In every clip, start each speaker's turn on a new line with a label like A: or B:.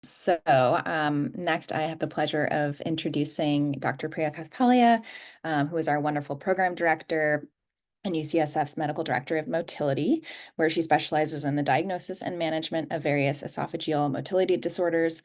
A: Next, I have the pleasure of introducing Dr. Priya Kathpalia, who is our wonderful program director and UCSF's medical director of motility, where she specializes in the diagnosis and management of various esophageal motility disorders,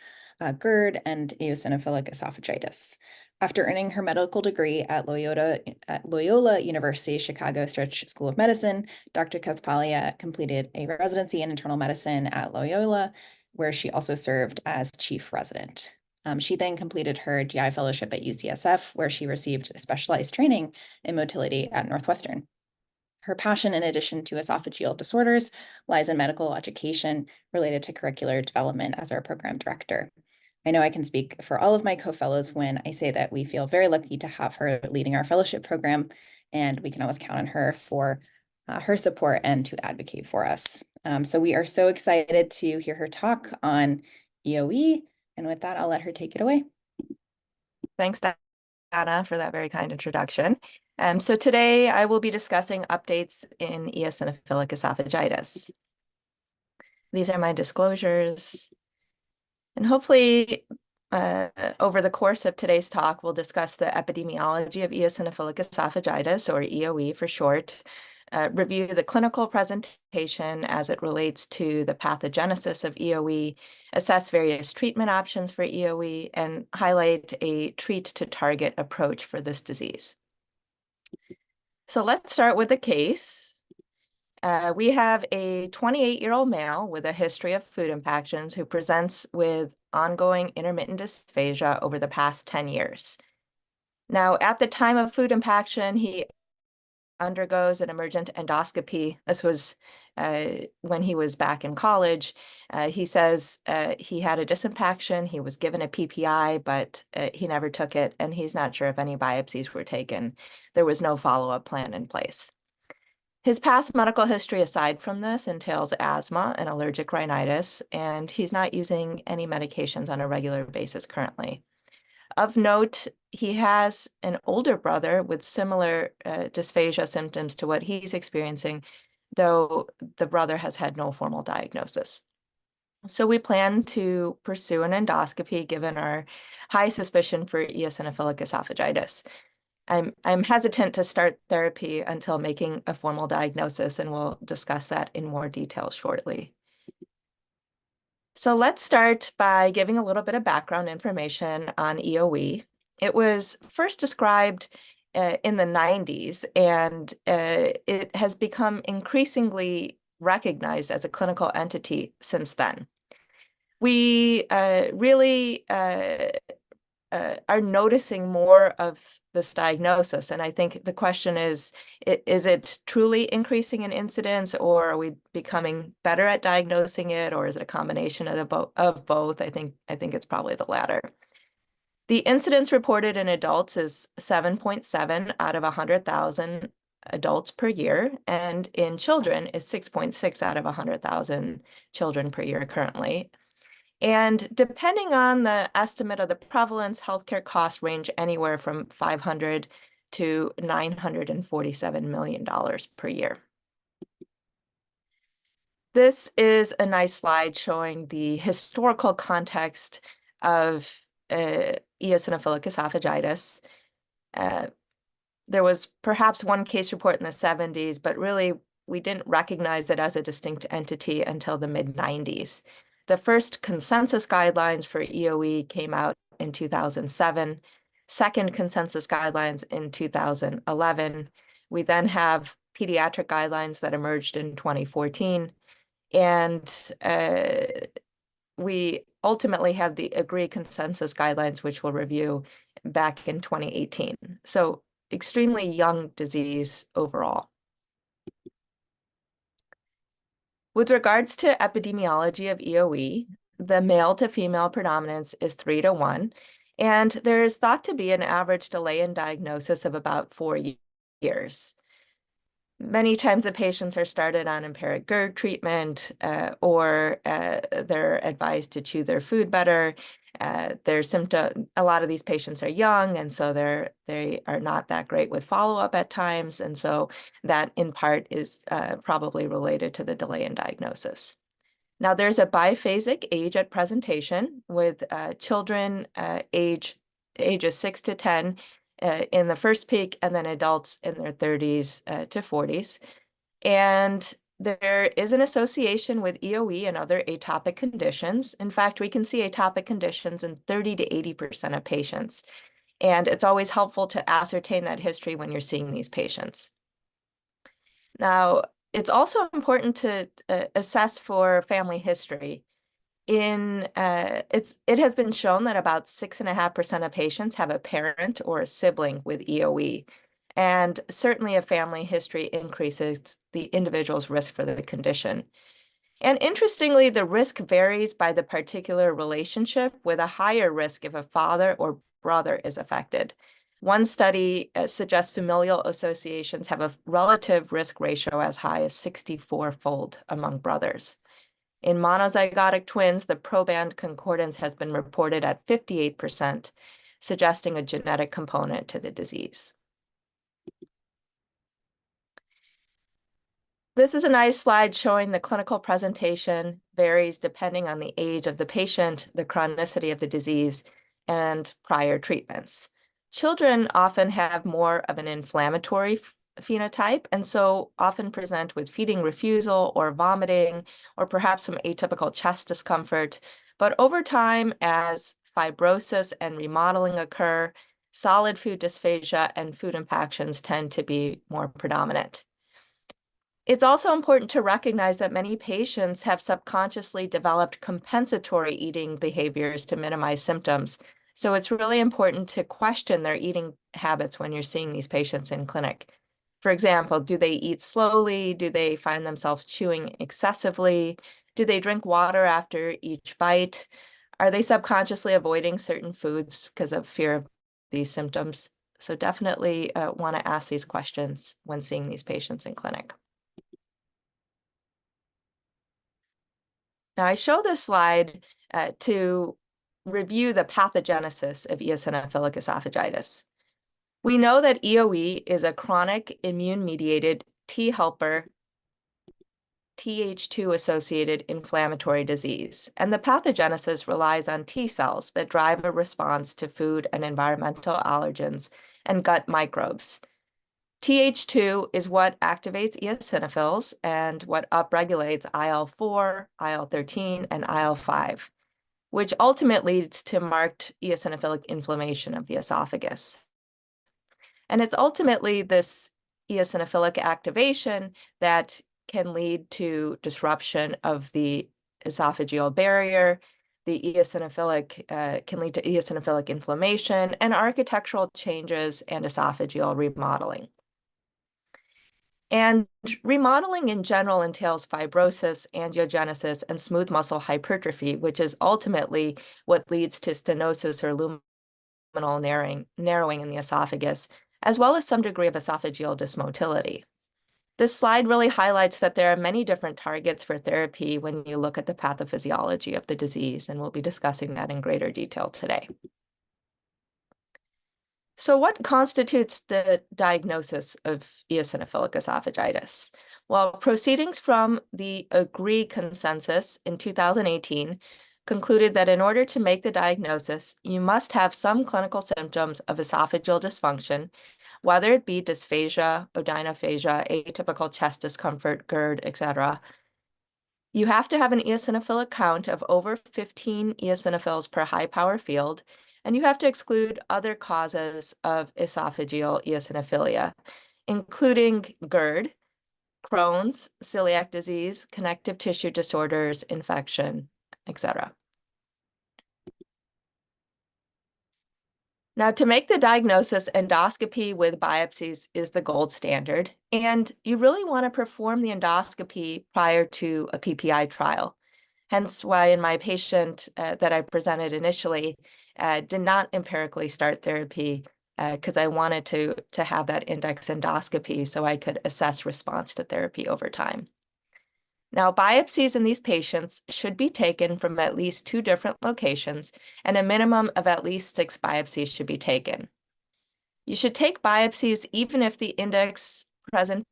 A: GERD, and eosinophilic esophagitis. After earning her medical degree at Loyola University Chicago Stritch School of Medicine, Dr. Kathpalia completed a residency in internal medicine at Loyola, where she also served as chief resident. She then completed her GI fellowship at UCSF, where she received specialized training in motility at Northwestern. Her passion, in addition to esophageal disorders, lies in medical education related to curricular development as our program director. I know I can speak for all of my co-fellows when I say that we feel very lucky to have her leading our fellowship program, and we can always count on her for her support and to advocate for us. So we are so excited to hear her talk on EOE, and with that, I'll let her take it away.
B: Thanks, Dana, for that very kind introduction. So today I will be discussing updates in eosinophilic esophagitis. These are my disclosures. And hopefully, over the course of today's talk, we'll discuss the epidemiology of eosinophilic esophagitis, or EOE for short, review the clinical presentation as it relates to the pathogenesis of EOE, assess various treatment options for EOE, and highlight a treat-to-target approach for this disease. So let's start with the case. We have a 28-year-old male with a history of food impactions who presents with ongoing intermittent dysphagia over the past 10 years. Now, at the time of food impaction, he undergoes an emergent endoscopy. This was when he was back in college. He says he had a disimpaction. He was given a PPI, but he never took it, and he's not sure if any biopsies were taken. There was no follow-up plan in place. His past medical history aside from this entails asthma and allergic rhinitis, and he's not using any medications on a regular basis currently. Of note, he has an older brother with similar dysphagia symptoms to what he's experiencing, though the brother has had no formal diagnosis. So we plan to pursue an endoscopy given our high suspicion for eosinophilic esophagitis. I'm hesitant to start therapy until making a formal diagnosis, and we'll discuss that in more detail shortly. So let's start by giving a little bit of background information on EOE. It was first described in the 90s, and it has become increasingly recognized as a clinical entity since then. We really are noticing more of this diagnosis. And I think the question is it truly increasing in incidence, or are we becoming better at diagnosing it, or is it a combination of both? I think it's probably the latter. The incidence reported in adults is 7.7 out of 100,000 adults per year, and in children is 6.6 out of 100,000 children per year currently. And depending on the estimate of the prevalence, healthcare costs range anywhere from $500 to $947 million per year. This is a nice slide showing the historical context of eosinophilic esophagitis. There was perhaps one case report in the 70s, but really we didn't recognize it as a distinct entity until the mid-90s. The first consensus guidelines for EOE came out in 2007, second consensus guidelines in 2011. We then have pediatric guidelines that emerged in 2014, and we ultimately have the AGREE consensus guidelines, which we'll review back in 2018. So extremely young disease overall. With regards to epidemiology of EOE, the male to female predominance is 3-to-1, and there is thought to be an average delay in diagnosis of about 4 years. Many times the patients are started on empiric GERD treatment, or they're advised to chew their food better. A lot of these patients are young, and so they are not that great with follow-up at times, and so that in part is probably related to the delay in diagnosis. Now, there's a biphasic age at presentation with children ages 6 to 10 in the first peak, and then adults in their 30s to 40s. And there is an association with EOE and other atopic conditions. In fact, we can see atopic conditions in 30 to 80% of patients. And it's always helpful to ascertain that history when you're seeing these patients. Now, it's also important to assess for family history. It has been shown that about 6.5% of patients have a parent or a sibling with EOE, and certainly a family history increases the individual's risk for the condition. And interestingly, the risk varies by the particular relationship, with a higher risk if a father or brother is affected. One study suggests familial associations have a relative risk ratio as high as 64-fold among brothers. In monozygotic twins, the proband concordance has been reported at 58%, suggesting a genetic component to the disease. This is a nice slide showing the clinical presentation varies depending on the age of the patient, the chronicity of the disease, and prior treatments. Children often have more of an inflammatory phenotype, and so often present with feeding refusal or vomiting, or perhaps some atypical chest discomfort. But over time, as fibrosis and remodeling occur, solid food dysphagia and food impactions tend to be more predominant. It's also important to recognize that many patients have subconsciously developed compensatory eating behaviors to minimize symptoms. So it's really important to question their eating habits when you're seeing these patients in clinic. For example, do they eat slowly? Do they find themselves chewing excessively? Do they drink water after each bite? Are they subconsciously avoiding certain foods because of fear of these symptoms? So definitely want to ask these questions when seeing these patients in clinic. Now, I show this slide to review the pathogenesis of eosinophilic esophagitis. We know that EOE is a chronic immune-mediated T helper Th2-associated inflammatory disease, and the pathogenesis relies on T cells that drive a response to food and environmental allergens and gut microbes. Th2 is what activates eosinophils and what upregulates IL-4, IL-13, and IL-5, which ultimately leads to marked eosinophilic inflammation of the esophagus. And it's ultimately this eosinophilic activation that can lead to disruption of the esophageal barrier. The eosinophilic can lead to eosinophilic inflammation and architectural changes and esophageal remodeling. And remodeling in general entails fibrosis, angiogenesis, and smooth muscle hypertrophy, which is ultimately what leads to stenosis or luminal narrowing in the esophagus, as well as some degree of esophageal dysmotility. This slide really highlights that there are many different targets for therapy when you look at the pathophysiology of the disease, and we'll be discussing that in greater detail today. So what constitutes the diagnosis of eosinophilic esophagitis? Well, proceedings from the AGREE consensus in 2018 concluded that in order to make the diagnosis, you must have some clinical symptoms of esophageal dysfunction, whether it be dysphagia, odynophagia, atypical chest discomfort, GERD, etc. You have to have an eosinophilic count of over 15 eosinophils per high power field, and you have to exclude other causes of esophageal eosinophilia, including GERD, Crohn's, celiac disease, connective tissue disorders, infection, etc. Now, to make the diagnosis, endoscopy with biopsies is the gold standard, and you really want to perform the endoscopy prior to a PPI trial. Hence why in my patient that I presented initially, did not empirically start therapy because I wanted to have that index endoscopy so I could assess response to therapy over time. Now, biopsies in these patients should be taken from at least 2 different locations, and a minimum of at least 6 biopsies should be taken. You should take biopsies even if the index presentation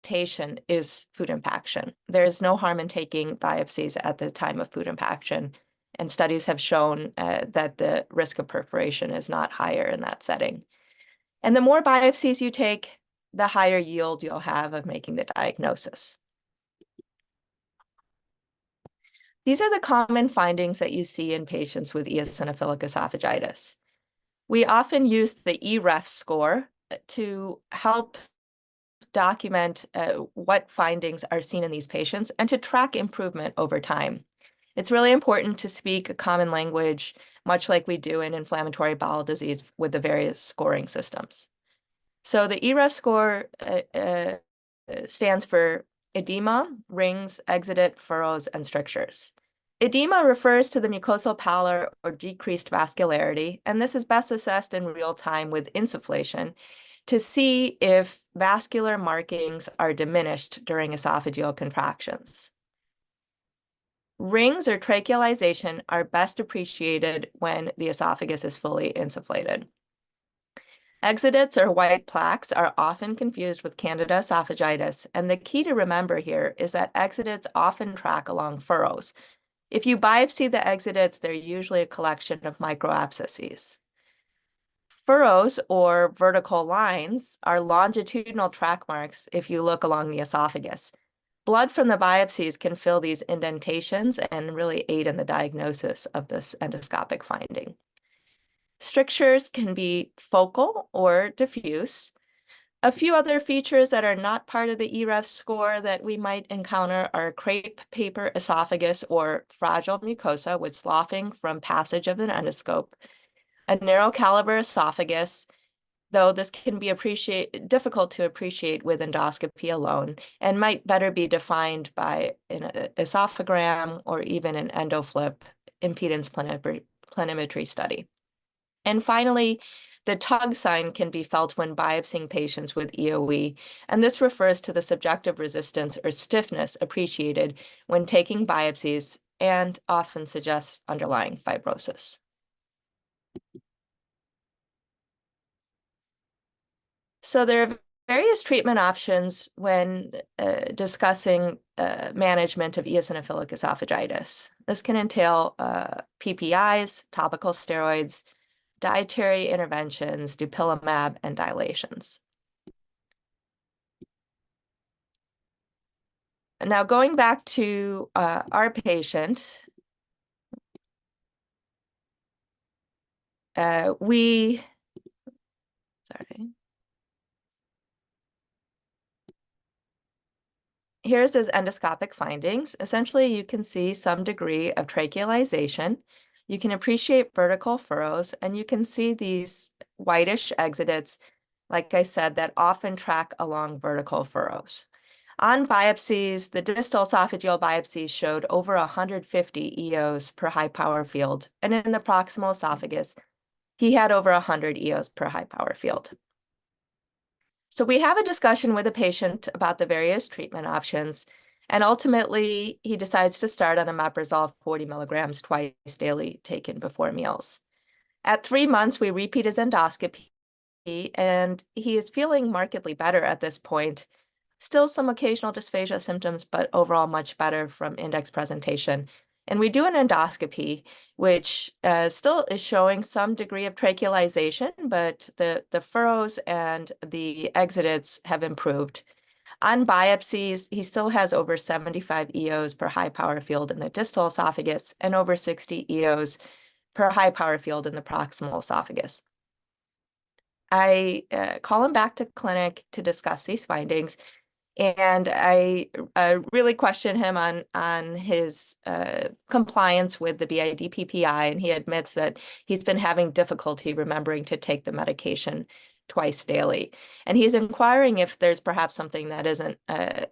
B: indentation is food impaction. There is no harm in taking biopsies at the time of food impaction, and studies have shown that the risk of perforation is not higher in that setting. And the more biopsies you take, the higher yield you'll have of making the diagnosis. These are the common findings that you see in patients with eosinophilic esophagitis. We often use the EREF score to help document what findings are seen in these patients and to track improvement over time. It's really important to speak a common language, much like we do in inflammatory bowel disease with the various scoring systems. So the EREF score stands for edema, rings, exudate, furrows, and strictures. Edema refers to the mucosal pallor or decreased vascularity, and this is best assessed in real time with insufflation to see if vascular markings are diminished during esophageal contractions. Rings or trachealization are best appreciated when the esophagus is fully insufflated. Exudates or white plaques are often confused with Candida esophagitis, and the key to remember here is that exudates often track along furrows. If you biopsy the exudates, they're usually a collection of microabscesses. Furrows or vertical lines are longitudinal track marks if you look along the esophagus. Blood from the biopsies can fill these indentations and really aid in the diagnosis of this endoscopic finding. Strictures can be focal or diffuse. A few other features that are not part of the EREF score that we might encounter are crepe paper esophagus or fragile mucosa with sloughing from passage of an endoscope, a narrow caliber esophagus, though this can be difficult to appreciate with endoscopy alone and might better be defined by an esophagram or even an Endoflip impedance planimetry study. And finally, the tug sign can be felt when biopsying patients with EOE, and this refers to the subjective resistance or stiffness appreciated when taking biopsies and often suggests underlying fibrosis. So there are various treatment options when discussing management of eosinophilic esophagitis. This can entail PPIs, topical steroids, dietary interventions, Dupilumab, and dilations. Now, going back to our patient, sorry. Here's his endoscopic findings. Essentially, you can see some degree of trachealization. You can appreciate vertical furrows, and you can see these whitish exudates, like I said, that often track along vertical furrows. On biopsies, the distal esophageal biopsies showed over 150 EOs per high power field, and in the proximal esophagus, he had over 100 EOs per high power field. So we have a discussion with the patient about the various treatment options, and ultimately he decides to start on omeprazole 40 milligrams twice daily, taken before meals. At 3 months, we repeat his endoscopy, and he is feeling markedly better at this point. Still some occasional dysphagia symptoms, but overall much better from index presentation. And we do an endoscopy, which still is showing some degree of trachealization, but the furrows and the exudates have improved. On biopsies, he still has over 75 EOs per high power field in the distal esophagus and over 60 EOs per high power field in the proximal esophagus. I call him back to clinic to discuss these findings, and I really question him on his compliance with the BID PPI, and he admits that he's been having difficulty remembering to take the medication twice daily. And he's inquiring if there's perhaps something that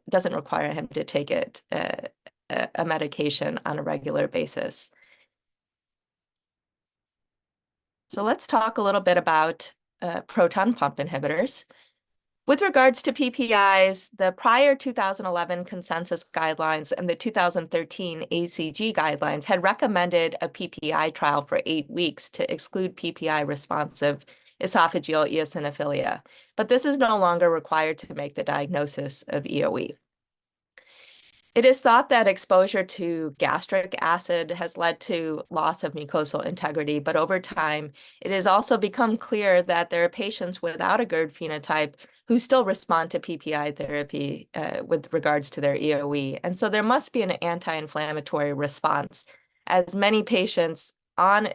B: doesn't require him to take a medication on a regular basis. So let's talk a little bit about proton pump inhibitors. With regards to PPIs, the prior 2011 consensus guidelines and the 2013 ACG guidelines had recommended a PPI trial for 8 weeks to exclude PPI-responsive esophageal eosinophilia, but this is no longer required to make the diagnosis of EOE. It is thought that exposure to gastric acid has led to loss of mucosal integrity, but over time, it has also become clear that there are patients without a GERD phenotype who still respond to PPI therapy with regards to their EOE. And so there must be an anti-inflammatory response, as many patients on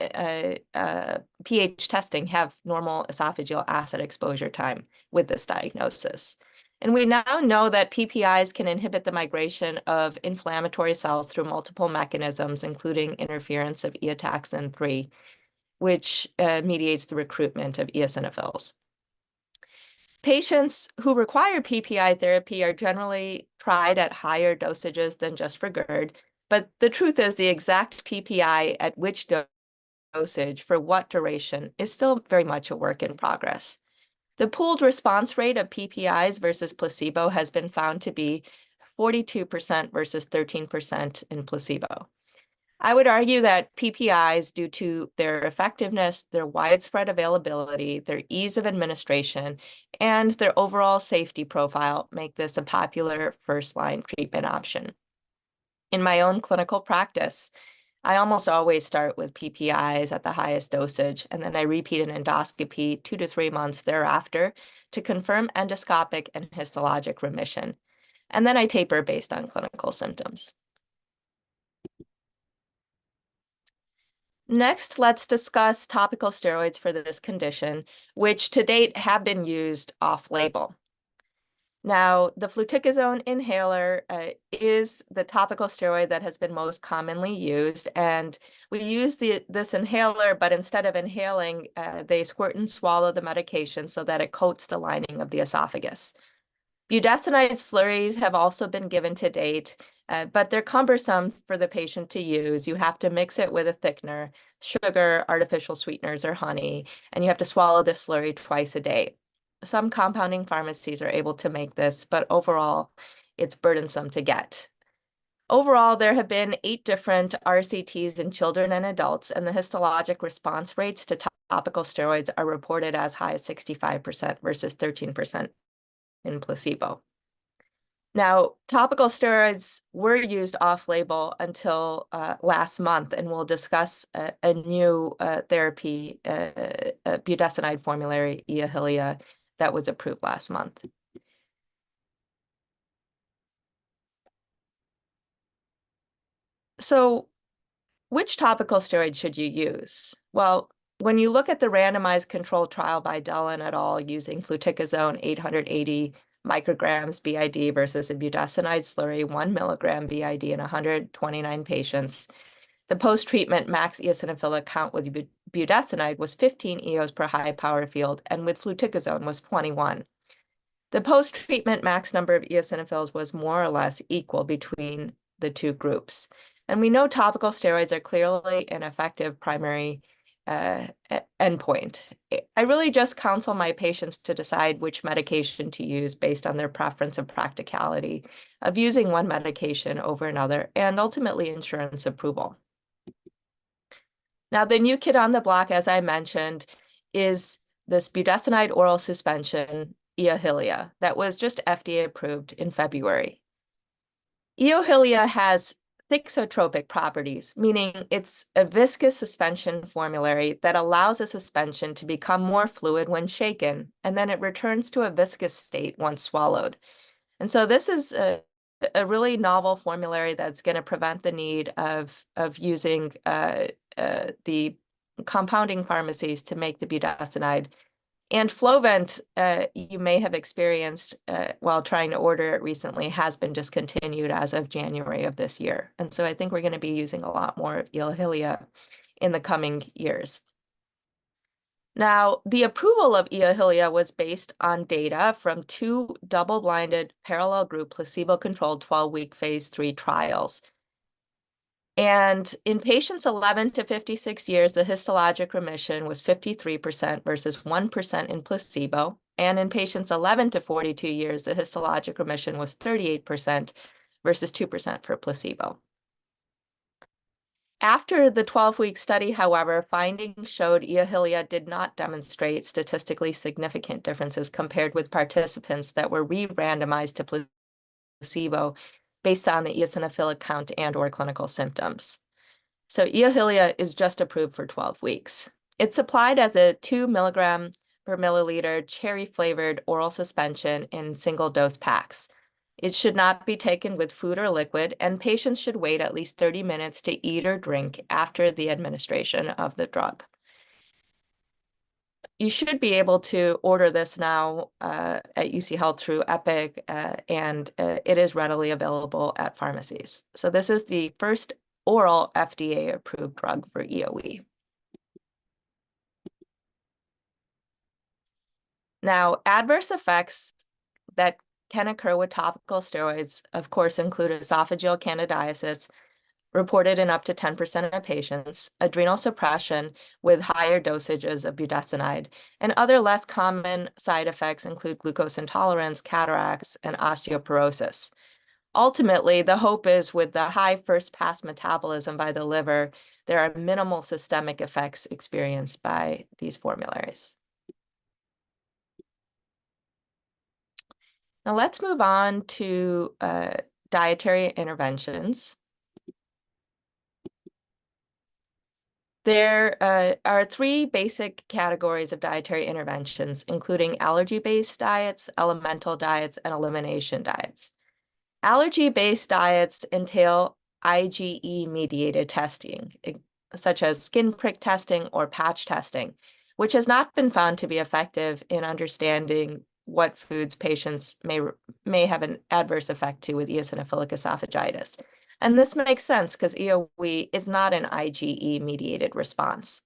B: pH testing have normal esophageal acid exposure time with this diagnosis. And we now know that PPIs can inhibit the migration of inflammatory cells through multiple mechanisms, including interference of eotaxin 3, which mediates the recruitment of eosinophils. Patients who require PPI therapy are generally tried at higher dosages than just for GERD, but the truth is the exact PPI at which dosage for what duration is still very much a work in progress. The pooled response rate of PPIs versus placebo has been found to be 42% versus 13% in placebo. I would argue that PPIs, due to their effectiveness, their widespread availability, their ease of administration, and their overall safety profile, make this a popular first-line treatment option. In my own clinical practice, I almost always start with PPIs at the highest dosage, and then I repeat an endoscopy 2 to 3 months thereafter to confirm endoscopic and histologic remission. And then I taper based on clinical symptoms. Next, let's discuss topical steroids for this condition, which to date have been used off-label. Now, the fluticasone inhaler is the topical steroid that has been most commonly used, and we use this inhaler, but instead of inhaling, they squirt and swallow the medication so that it coats the lining of the esophagus. Budesonide slurries have also been given to date, but they're cumbersome for the patient to use. You have to mix it with a thickener, sugar, artificial sweeteners, or honey, and you have to swallow the slurry twice a day. Some compounding pharmacies are able to make this, but overall, it's burdensome to get. Overall, there have been 8 different RCTs in children and adults, and the histologic response rates to topical steroids are reported as high as 65% versus 13% in placebo. Now, topical steroids were used off-label until last month, and we'll discuss a new therapy, a budesonide formulary, Eohilia, that was approved last month. So which topical steroid should you use? Well, when you look at the randomized controlled trial by Dellin et al. Using fluticasone 880 micrograms BID versus a budesonide slurry 1 milligram BID in 129 patients, the post-treatment max eosinophilic count with budesonide was 15 EOs per high power field, and with fluticasone was 21. The post-treatment max number of eosinophils was more or less equal between the two groups. And we know topical steroids are clearly an effective primary endpoint. I really just counsel my patients to decide which medication to use based on their preference and practicality of using one medication over another, and ultimately insurance approval. Now, the new kid on the block, as I mentioned, is this budesonide oral suspension, Eohilia, that was just FDA approved in February. Eohilia has thixotropic properties, meaning it's a viscous suspension formulary that allows a suspension to become more fluid when shaken, and then it returns to a viscous state once swallowed. And so this is a really novel formulary that's going to prevent the need of using the compounding pharmacies to make the budesonide. And Flovent, you may have experienced while trying to order it recently, has been discontinued as of January of this year. And so I think we're going to be using a lot more of Eohilia in the coming years. Now, the approval of Eohilia was based on data from 2 double-blinded parallel group placebo-controlled 12-week phase 3 trials. And in patients 11 to 56 years, the histologic remission was 53% versus 1% in placebo. And in patients 11 to 42 years, the histologic remission was 38% versus 2% for placebo. After the 12-week study, however, findings showed Eohilia did not demonstrate statistically significant differences compared with participants that were re-randomized to placebo based on the eosinophilic count and/or clinical symptoms. So Eohilia is just approved for 12 weeks. It's supplied as a 2 milligram per milliliter cherry-flavored oral suspension in single-dose packs. It should not be taken with food or liquid, and patients should wait at least 30 minutes to eat or drink after the administration of the drug. You should be able to order this now at UC Health through Epic, and it is readily available at pharmacies. So this is the first oral FDA-approved drug for EoE. Now, adverse effects that can occur with topical steroids, of course, include esophageal candidiasis, reported in up to 10% of patients, adrenal suppression with higher dosages of budesonide, and other less common side effects include glucose intolerance, cataracts, and osteoporosis. Ultimately, the hope is with the high first-pass metabolism by the liver, there are minimal systemic effects experienced by these formularies. Now let's move on to dietary interventions. There are three basic categories of dietary interventions, including allergy-based diets, elemental diets, and elimination diets. Allergy-based diets entail IgE-mediated testing, such as skin prick testing or patch testing, which has not been found to be effective in understanding what foods patients may have an adverse effect to with eosinophilic esophagitis. And this makes sense because EoE is not an IgE-mediated response.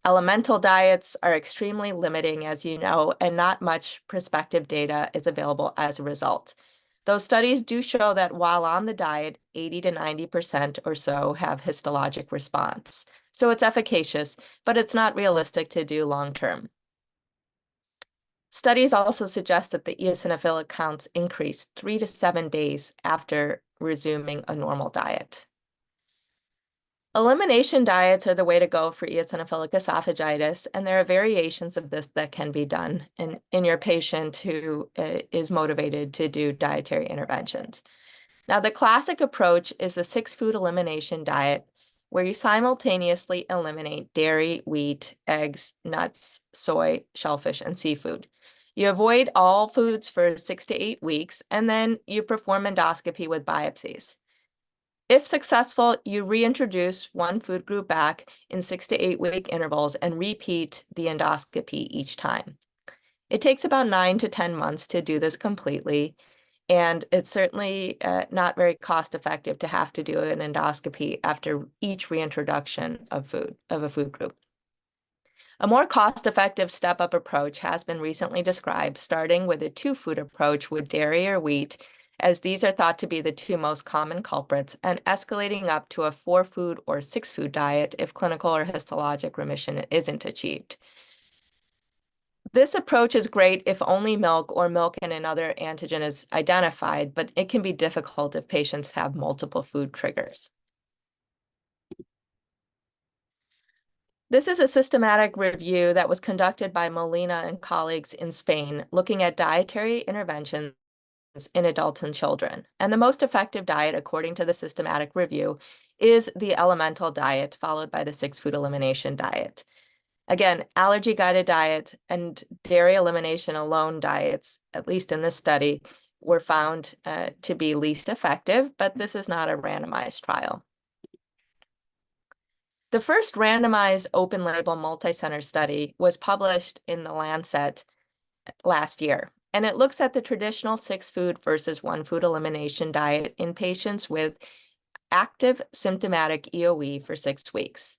B: Elemental diets are extremely limiting, as you know, and not much prospective data is available as a result. Those studies do show that while on the diet, 80 to 90% or so have histologic response. So it's efficacious, but it's not realistic to do long-term. Studies also suggest that the eosinophilic counts increase 3 to 7 days after resuming a normal diet. Elimination diets are the way to go for eosinophilic esophagitis, and there are variations of this that can be done in your patient who is motivated to do dietary interventions. Now, the classic approach is the 6-food elimination diet, where you simultaneously eliminate dairy, wheat, eggs, nuts, soy, shellfish, and seafood. You avoid all foods for 6 to 8 weeks, and then you perform endoscopy with biopsies. If successful, you reintroduce one food group back in 6 to 8 week intervals and repeat the endoscopy each time. It takes about 9 to 10 months to do this completely, and it's certainly not very cost effective to have to do an endoscopy after each reintroduction of a food group. A more cost-effective step-up approach has been recently described, starting with a 2-food approach with dairy or wheat, as these are thought to be the 2 most common culprits, and escalating up to a 4-food or 6-food diet if clinical or histologic remission isn't achieved. This approach is great if only milk or milk and another antigen is identified, but it can be difficult if patients have multiple food triggers. This is a systematic review that was conducted by Molina and colleagues in Spain, looking at dietary interventions in adults and children. And the most effective diet, according to the systematic review, is the elemental diet, followed by the 6-food elimination diet. Again, allergy-guided diet and dairy elimination alone diets, at least in this study, were found to be least effective, but this is not a randomized trial. The first randomized open-label multi-center study was published in The Lancet last year, and it looks at the traditional 6-food versus 1-food elimination diet in patients with active symptomatic EoE for 6 weeks.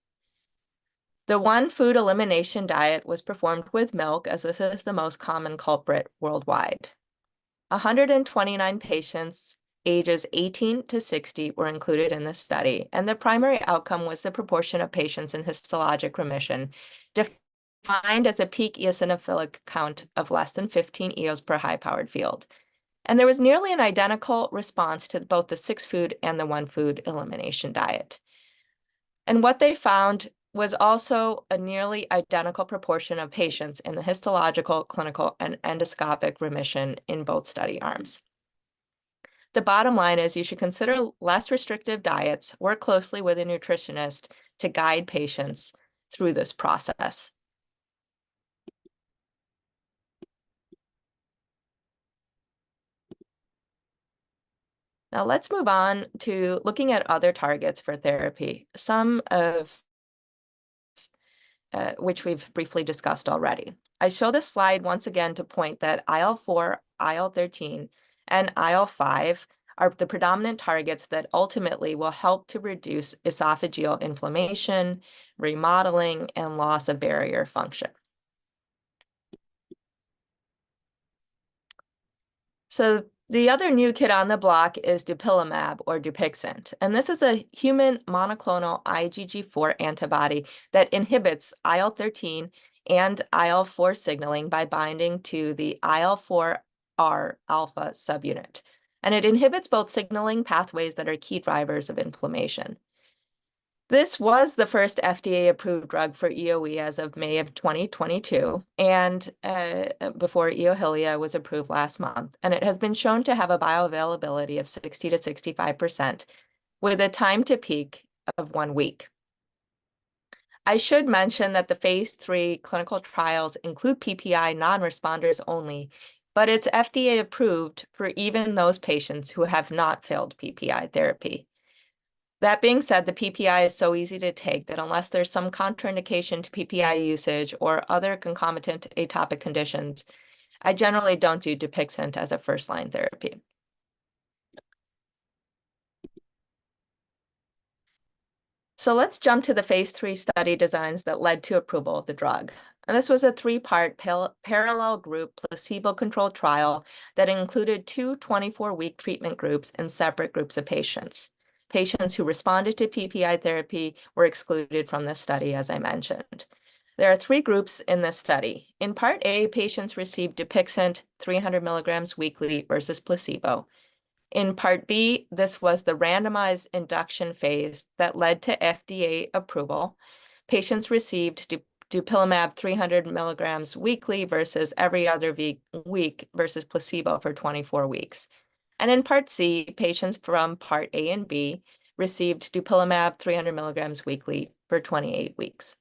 B: The 1-food elimination diet was performed with milk, as this is the most common culprit worldwide. 129 patients ages 18 to 60 were included in this study, and the primary outcome was the proportion of patients in histologic remission, defined as a peak eosinophilic count of less than 15 eos per high-powered field. And there was nearly an identical response to both the 6-food and the 1-food elimination diet. And what they found was also a nearly identical proportion of patients in the histological, clinical, and endoscopic remission in both study arms. The bottom line is you should consider less restrictive diets, work closely with a nutritionist to guide patients through this process. Now let's move on to looking at other targets for therapy, some of which we've briefly discussed already. I show this slide once again to point that IL-4, IL-13, and IL-5 are the predominant targets that ultimately will help to reduce esophageal inflammation, remodeling, and loss of barrier function. So the other new kid on the block is Dupilumab or Dupixent, and this is a human monoclonal IgG4 antibody that inhibits IL-13 and IL-4 signaling by binding to the IL-4R alpha subunit. And it inhibits both signaling pathways that are key drivers of inflammation. This was the first FDA-approved drug for EoE as of May of 2022, and before Eohilia was approved last month. And it has been shown to have a bioavailability of 60 to 65%, with a time to peak of 1 week. I should mention that the phase 3 clinical trials include PPI non-responders only, but it's FDA approved for even those patients who have not failed PPI therapy. That being said, the PPI is so easy to take that unless there's some contraindication to PPI usage or other concomitant atopic conditions, I generally don't do Dupixent as a first-line therapy. So let's jump to the phase 3 study designs that led to approval of the drug. And this was a 3-part parallel group placebo-controlled trial that included 2 24-week treatment groups and separate groups of patients. Patients who responded to PPI therapy were excluded from this study, as I mentioned. There are 3 groups in this study. In Part A, patients received Dupixent 300 milligrams weekly versus placebo. In Part B, this was the randomized induction phase that led to FDA approval. Patients received Dupilumab 300 milligrams weekly versus every other week versus placebo for 24 weeks. And in Part C, patients from Part A and B received Dupilumab 300 milligrams weekly for 28 weeks.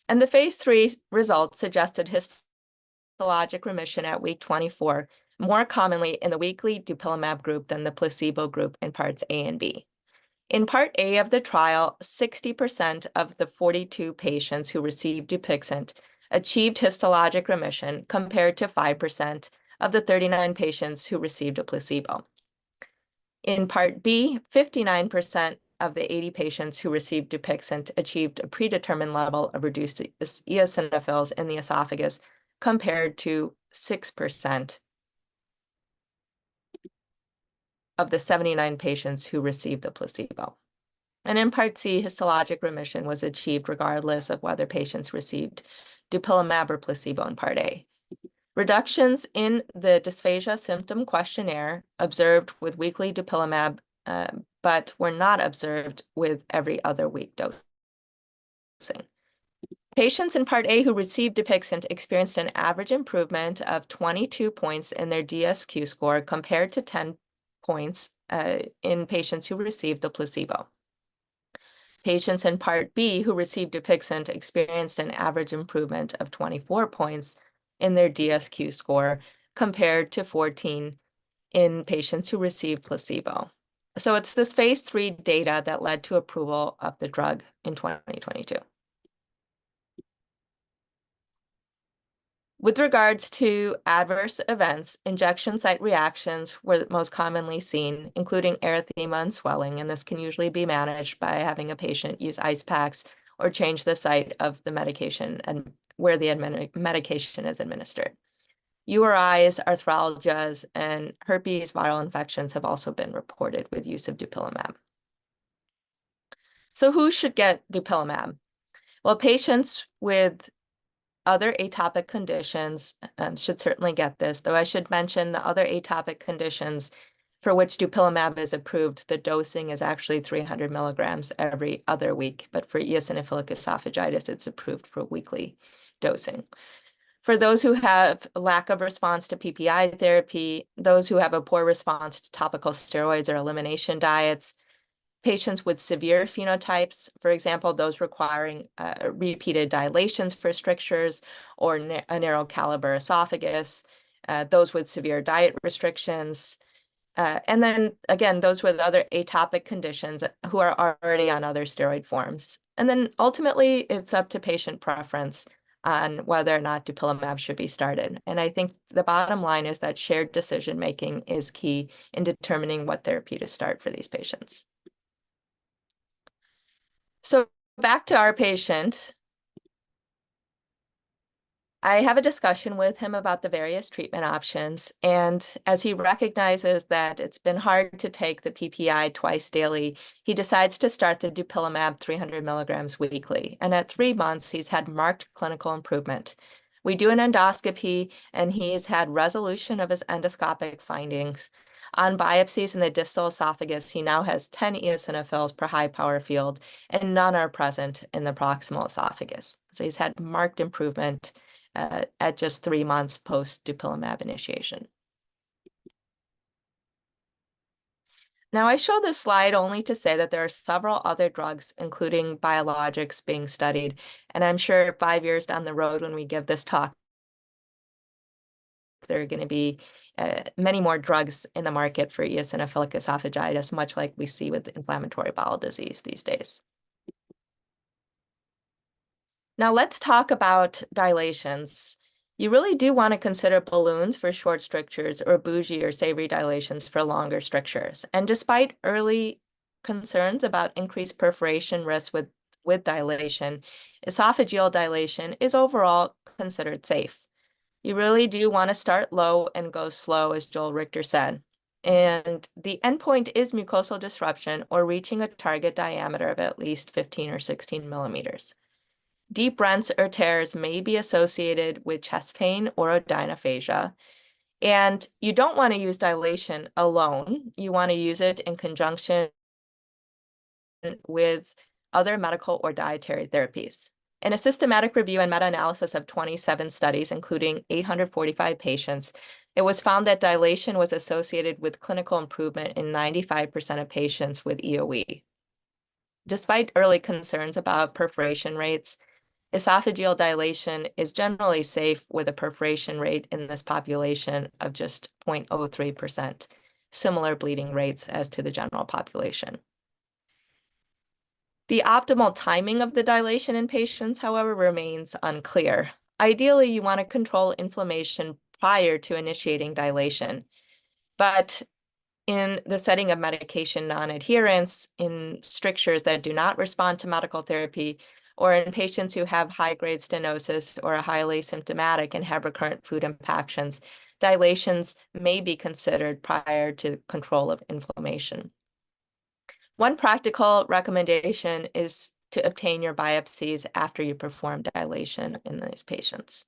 B: And the phase 3 results suggested histologic remission at week 24, more commonly in the weekly Dupilumab group than the placebo group in Parts A and B. In Part A of the trial, 60% of the 42 patients who received Dupixent achieved histologic remission compared to 5% of the 39 patients who received a placebo. In Part B, 59% of the 80 patients who received Dupixent achieved a predetermined level of reduced eosinophils in the esophagus compared to 6% of the 79 patients who received the placebo. And in Part C, histologic remission was achieved regardless of whether patients received Dupilumab or placebo in Part A. Reductions in the dysphagia symptom questionnaire observed with weekly Dupilumab, but were not observed with every other week dosing. Patients in Part A who received Dupixent experienced an average improvement of 22 points in their DSQ score compared to 10 points in patients who received the placebo. Patients in Part B who received Dupixent experienced an average improvement of 24 points in their DSQ score compared to 14 in patients who received placebo. So it's this phase 3 data that led to approval of the drug in 2022. With regards to adverse events, injection site reactions were most commonly seen, including erythema and swelling, and this can usually be managed by having a patient use ice packs or change the site of the medication and where the medication is administered. URIs, arthralgias, and herpes viral infections have also been reported with use of Dupilumab. So who should get Dupilumab? Well, patients with other atopic conditions should certainly get this, though I should mention the other atopic conditions for which Dupilumab is approved, the dosing is actually 300 milligrams every other week. But for eosinophilic esophagitis, it's approved for weekly dosing. For those who have lack of response to PPI therapy, those who have a poor response to topical steroids or elimination diets, patients with severe phenotypes, for example, those requiring repeated dilations for strictures or a narrow caliber esophagus, those with severe diet restrictions, and then again, those with other atopic conditions who are already on other steroid forms. And then ultimately, it's up to patient preference on whether or not Dupilumab should be started. And I think the bottom line is that shared decision-making is key in determining what therapy to start for these patients. So back to our patient. I have a discussion with him about the various treatment options, and as he recognizes that it's been hard to take the PPI twice daily, he decides to start the Dupilumab 300 milligrams weekly. And at 3 months, he's had marked clinical improvement. We do an endoscopy, and he's had resolution of his endoscopic findings. On biopsies in the distal esophagus, he now has 10 eosinophils per high power field, and none are present in the proximal esophagus. So he's had marked improvement at just 3 months post Dupilumab initiation. Now, I show this slide only to say that there are several other drugs, including biologics, being studied. And I'm sure 5 years down the road when we give this talk, there are going to be many more drugs in the market for eosinophilic esophagitis, much like we see with inflammatory bowel disease these days. Now let's talk about dilations. You really do want to consider balloons for short strictures or bougie or savory dilations for longer strictures. And despite early concerns about increased perforation risk with dilation, esophageal dilation is overall considered safe. You really do want to start low and go slow, as Joel Richter said. And the endpoint is mucosal disruption or reaching a target diameter of at least 15 or 16 millimeters. Deep rents or tears may be associated with chest pain or odynophagia. And you don't want to use dilation alone. You want to use it in conjunction with other medical or dietary therapies. In a systematic review and meta-analysis of 27 studies, including 845 patients, it was found that dilation was associated with clinical improvement in 95% of patients with EoE. Despite early concerns about perforation rates, esophageal dilation is generally safe with a perforation rate in this population of just 0.03%, similar bleeding rates as to the general population. The optimal timing of the dilation in patients, however, remains unclear. Ideally, you want to control inflammation prior to initiating dilation, but in the setting of medication non-adherence, in strictures that do not respond to medical therapy, or in patients who have high-grade stenosis or are highly symptomatic and have recurrent food impactions, dilations may be considered prior to control of inflammation. One practical recommendation is to obtain your biopsies after you perform dilation in these patients.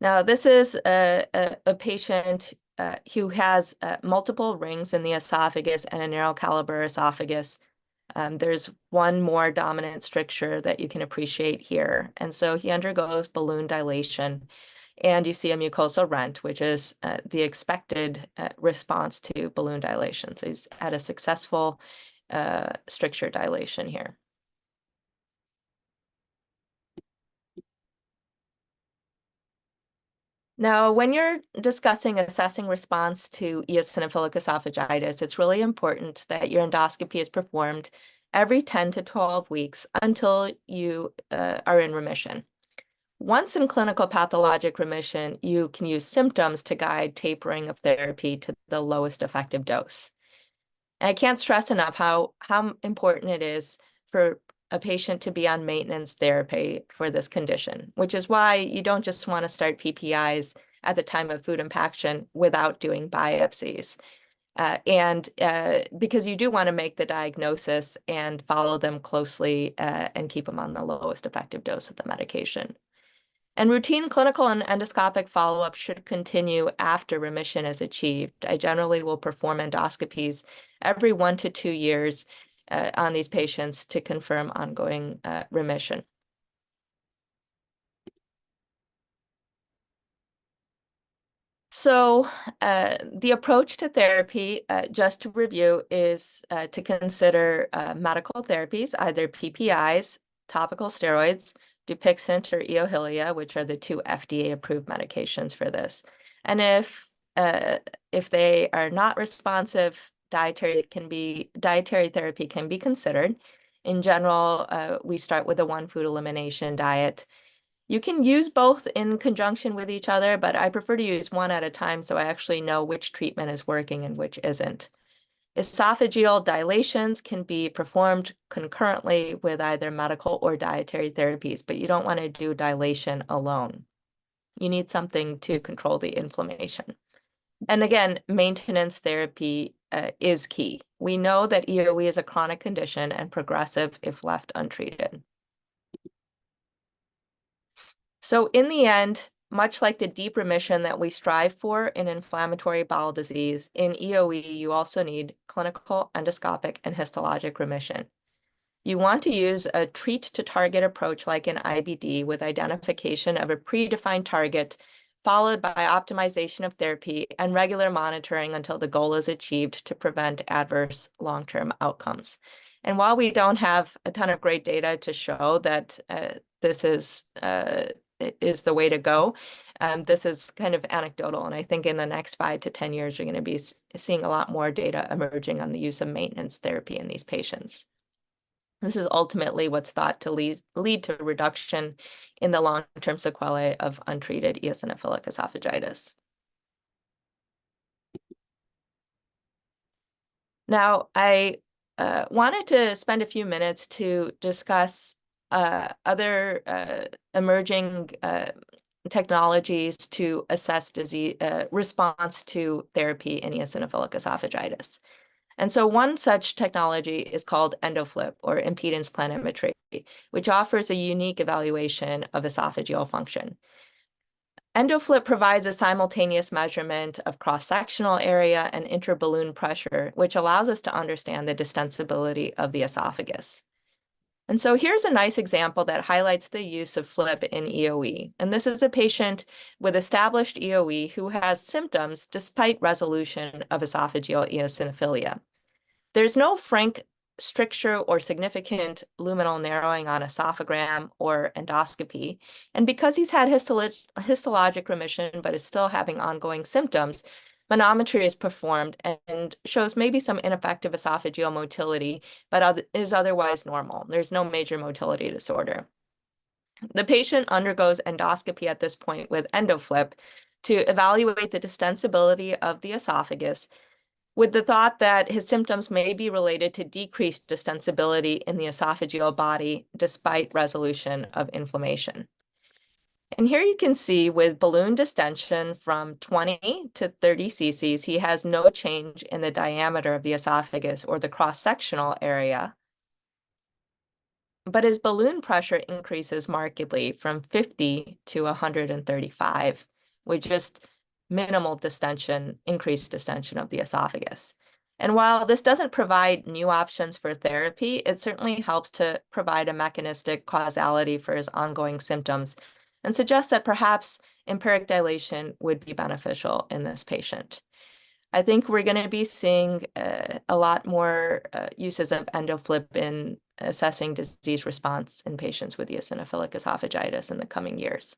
B: Now, this is a patient who has multiple rings in the esophagus and a narrow caliber esophagus. There's one more dominant stricture that you can appreciate here. And so he undergoes balloon dilation, and you see a mucosal rent, which is the expected response to balloon dilation. So he's had a successful stricture dilation here. Now, when you're discussing assessing response to eosinophilic esophagitis, it's really important that your endoscopy is performed every 10 to 12 weeks until you are in remission. Once in clinical pathologic remission, you can use symptoms to guide tapering of therapy to the lowest effective dose. And I can't stress enough how important it is for a patient to be on maintenance therapy for this condition, which is why you don't just want to start PPIs at the time of food impaction without doing biopsies. Because you do want to make the diagnosis and follow them closely and keep them on the lowest effective dose of the medication. And routine clinical and endoscopic follow-up should continue after remission is achieved. I generally will perform endoscopies every 1 to 2 years on these patients to confirm ongoing remission. So the approach to therapy, just to review, is to consider medical therapies, either PPIs, topical steroids, Dupixent or Eohilia, which are the 2 FDA-approved medications for this. And if they are not responsive, dietary therapy can be considered. In general, we start with a 1-food elimination diet. You can use both in conjunction with each other, but I prefer to use one at a time so I actually know which treatment is working and which isn't. Esophageal dilations can be performed concurrently with either medical or dietary therapies, but you don't want to do dilation alone. You need something to control the inflammation. And again, maintenance therapy is key. We know that EOE is a chronic condition and progressive if left untreated. So in the end, much like the deep remission that we strive for in inflammatory bowel disease, in EOE, you also need clinical, endoscopic, and histologic remission. You want to use a treat-to-target approach like in IBD with identification of a predefined target, followed by optimization of therapy and regular monitoring until the goal is achieved to prevent adverse long-term outcomes. And while we don't have a ton of great data to show that this is the way to go, this is kind of anecdotal. And I think in the next 5 to 10 years, you're going to be seeing a lot more data emerging on the use of maintenance therapy in these patients. This is ultimately what's thought to lead to a reduction in the long-term sequelae of untreated eosinophilic esophagitis. Now, I wanted to spend a few minutes to discuss other emerging technologies to assess disease response to therapy in eosinophilic esophagitis. And so one such technology is called Endoflip, or impedance planimetry, which offers a unique evaluation of esophageal function. Endoflip provides a simultaneous measurement of cross-sectional area and interballoon pressure, which allows us to understand the distensibility of the esophagus. And so here's a nice example that highlights the use of FLIP in EOE. And this is a patient with established EOE who has symptoms despite resolution of esophageal eosinophilia. There's no frank stricture or significant luminal narrowing on esophagram or endoscopy. And because he's had histologic remission but is still having ongoing symptoms, manometry is performed and shows maybe some ineffective esophageal motility, but is otherwise normal. There's no major motility disorder. The patient undergoes endoscopy at this point with Endoflip to evaluate the distensibility of the esophagus, with the thought that his symptoms may be related to decreased distensibility in the esophageal body despite resolution of inflammation. And here you can see with balloon distension from 20 to 30 cc's, he has no change in the diameter of the esophagus or the cross-sectional area. But his balloon pressure increases markedly from 50 to 135, with just minimal distension, increased distension of the esophagus. And while this doesn't provide new options for therapy, it certainly helps to provide a mechanistic causality for his ongoing symptoms and suggests that perhaps empiric dilation would be beneficial in this patient. I think we're going to be seeing a lot more uses of Endoflip in assessing disease response in patients with eosinophilic esophagitis in the coming years.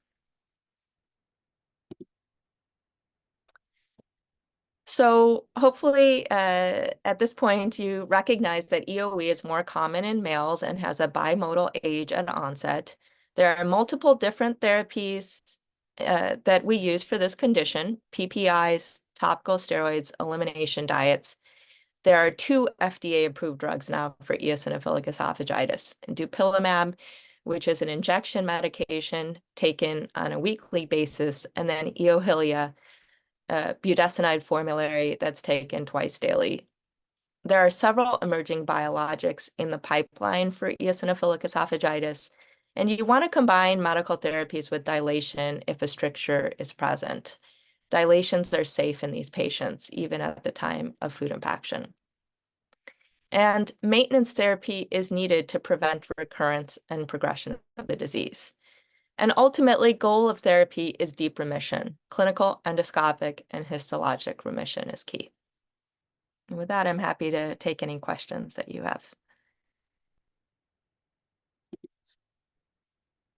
B: So hopefully at this point you recognize that EOE is more common in males and has a bimodal age and onset. There are multiple different therapies that we use for this condition: PPIs, topical steroids, elimination diets. There are 2 FDA-approved drugs now for eosinophilic esophagitis: Dupilumab, which is an injection medication taken on a weekly basis, and then Eohilia, budesonide formulary that's taken twice daily. There are several emerging biologics in the pipeline for eosinophilic esophagitis, and you want to combine medical therapies with dilation if a stricture is present. Dilations are safe in these patients, even at the time of food impaction. And maintenance therapy is needed to prevent recurrence and progression of the disease. And ultimately, goal of therapy is deep remission. Clinical, endoscopic, and histologic remission is key. And with that, I'm happy to take any questions that you have.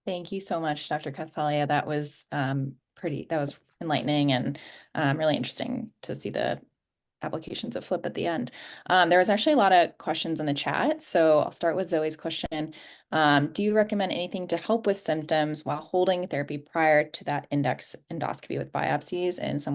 A: Thank you so much, Dr. Kathpalia. That was that was enlightening and really interesting to see the applications of Flip at the end. There was actually a lot of questions in the chat, so I'll start with Zoe's question. Do you recommend anything to help with symptoms while holding therapy prior to that index endoscopy with biopsies in someone